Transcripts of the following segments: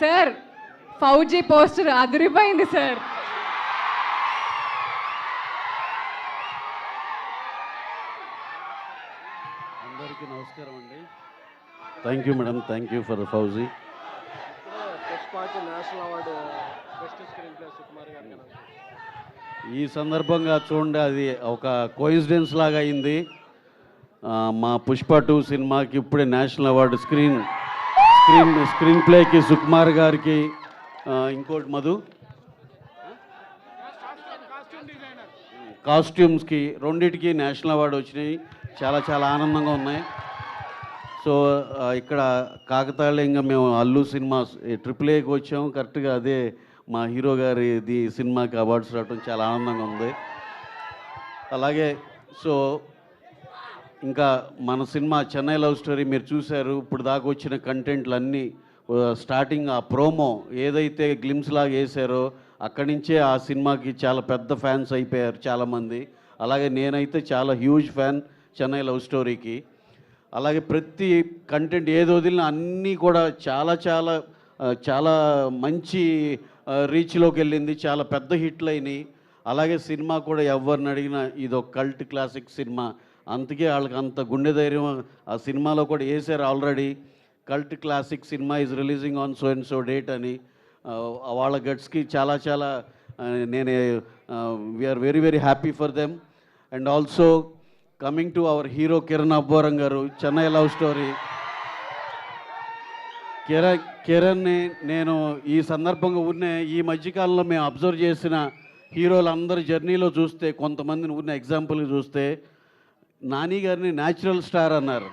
Sir fauji poster అదిరిపోయింది sir. అందరికీ నమస్కారం అండి. Thank you madam, thank you for fauji. National award best screen play Sukumar గారికి. ఈ సందర్భంగా చూడండి, అది ఒక కోయిన్సిడెన్స్ లాగా అయింది. మా పుష్ప 2 సినిమాకి ఇప్పుడే నేషనల్ అవార్డు స్క్రీన్ ప్లేకి సుకుమార్ గారికి, ఇంకోటి మధు కాస్ట్యూమ్స్కి, రెండిటికి నేషనల్ అవార్డు వచ్చినాయి. చాలా చాలా ఆనందంగా ఉన్నాయి. సో ఇక్కడ కాకతాళీయంగా మేము అల్లు సినిమా AAAకి వచ్చాము. కరెక్ట్గా అదే మా హీరో గారి సినిమాకి అవార్డ్స్ రావడం చాలా ఆనందంగా ఉంది. అలాగే సో ఇంకా మన సినిమా చెన్నై లవ్ స్టోరీ మీరు చూశారు. ఇప్పుడు దాకా వచ్చిన కంటెంట్లు అన్నీ స్టార్టింగ్ ఆ ప్రోమో ఏదైతే గ్లిమ్స్ లాగా వేశారో అక్కడి నుంచే ఆ సినిమాకి చాలా పెద్ద ఫ్యాన్స్ అయిపోయారు చాలామంది. అలాగే నేనైతే చాలా హ్యూజ్ ఫ్యాన్ చెన్నై లవ్ స్టోరీకి. అలాగే ప్రతి కంటెంట్ ఏది వదిలినా అన్నీ కూడా చాలా చాలా చాలా మంచి రీచ్లోకి వెళ్ళింది. చాలా పెద్ద హిట్లు అయినాయి. అలాగే సినిమా కూడా ఎవరిని అడిగినా ఇది ఒక కల్ట్ క్లాసిక్ సినిమా. అందుకే వాళ్ళకి అంత గుండె ధైర్యం ఆ సినిమాలో కూడా వేసారు already. Cult classic cinema is releasing on so and so date అని. వాళ్ళ గట్స్కి చాలా చాలా నేను we are very very happy for them. And also coming to our hero Kiran Abbavaram garu, Chennai love story. కిరణ్ని నేను ఈ సందర్భంగా ఈ మధ్యకాలంలో మేము అబ్జర్వ్ చేసిన హీరోలందరి జర్నీలో చూస్తే, కొంతమందిని ఎగ్జాంపుల్గా చూస్తే, నాని గారిని న్యాచురల్ స్టార్ అన్నారు.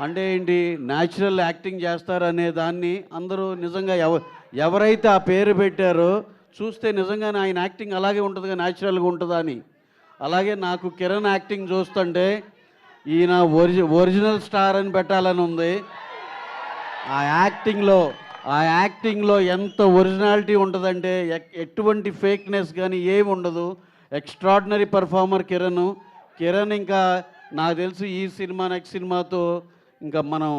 అంటే ఏంటి, న్యాచురల్ యాక్టింగ్ చేస్తారనే దాన్ని అందరూ నిజంగా ఎవరైతే ఆ పేరు పెట్టారో చూస్తే నిజంగానే ఆయన యాక్టింగ్ అలాగే ఉంటుందిగా, న్యాచురల్గా ఉంటుందా అని. అలాగే నాకు కిరణ్ యాక్టింగ్ చూస్తుంటే ఈయన ఒరిజినల్ స్టార్ అని పెట్టాలని ఉంది. ఆ యాక్టింగ్లో ఎంత ఒరిజినాలిటీ ఉంటుందంటే ఎటువంటి ఫేక్నెస్ కానీ ఏమి ఉండదు. Extraordinary performer Kiran. ఇంకా నాకు తెలుసు ఈ సినిమా నెక్స్ట్ సినిమాతో ఇంకా మనం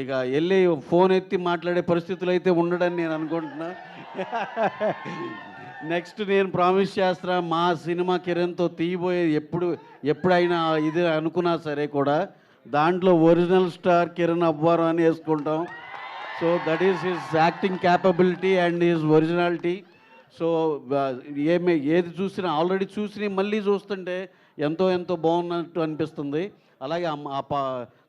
ఇక వెళ్ళి ఫోన్ ఎత్తి మాట్లాడే పరిస్థితులు అయితే ఉండడని నేను అనుకుంటున్నా. నెక్స్ట్ నేను ప్రామిస్ చేస్తున్నా, మా సినిమా కిరణ్తో తీయబోయేది ఎప్పుడైనా ఇది అనుకున్నా సరే కూడా దాంట్లో ఒరిజినల్ స్టార్ కిరణ్ అబ్బోరం అని వేసుకుంటాం. So that is his acting capability and his originality. So ఏది చూసినా ఆల్రెడీ చూసి మళ్ళీ చూస్తుంటే ఎంతో ఎంతో బాగున్నట్టు అనిపిస్తుంది. అలాగే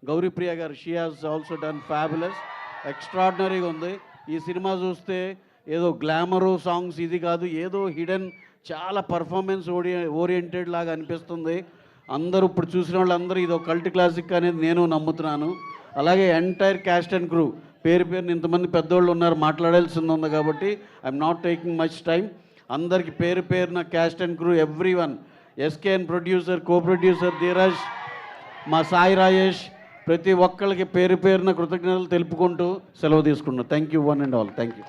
గౌరీప్రియ గారు, she has also done fabulous, ఎక్స్ట్రాడినరీగా ఉంది. ఈ సినిమా చూస్తే ఏదో గ్లామరు సాంగ్స్ ఇది కాదు, ఏదో హిడెన్ చాలా పర్ఫార్మెన్స్ ఓరియంటెడ్ లాగా అనిపిస్తుంది. అందరూ ఇప్పుడు చూసిన వాళ్ళందరూ ఇది ఒక కల్ట్ క్లాసిక్ అనేది నేను నమ్ముతున్నాను. అలాగే ఎంటైర్ క్యాస్ట్ అండ్ క్రూ పేరుని ఇంతమంది పెద్దోళ్ళు ఉన్నారు, మాట్లాడాల్సింది ఉంది కాబట్టి I'm not taking much time. అందరికి పేరున caste and crew everyone, SKN producer, co producer Dheeraj, మా సాయి రాజేష్, ప్రతి ఒక్కళ్ళకి పేరున కృతజ్ఞతలు తెలుపుకుంటూ సెలవు తీసుకున్నాను. Thank you one and all. Thank you.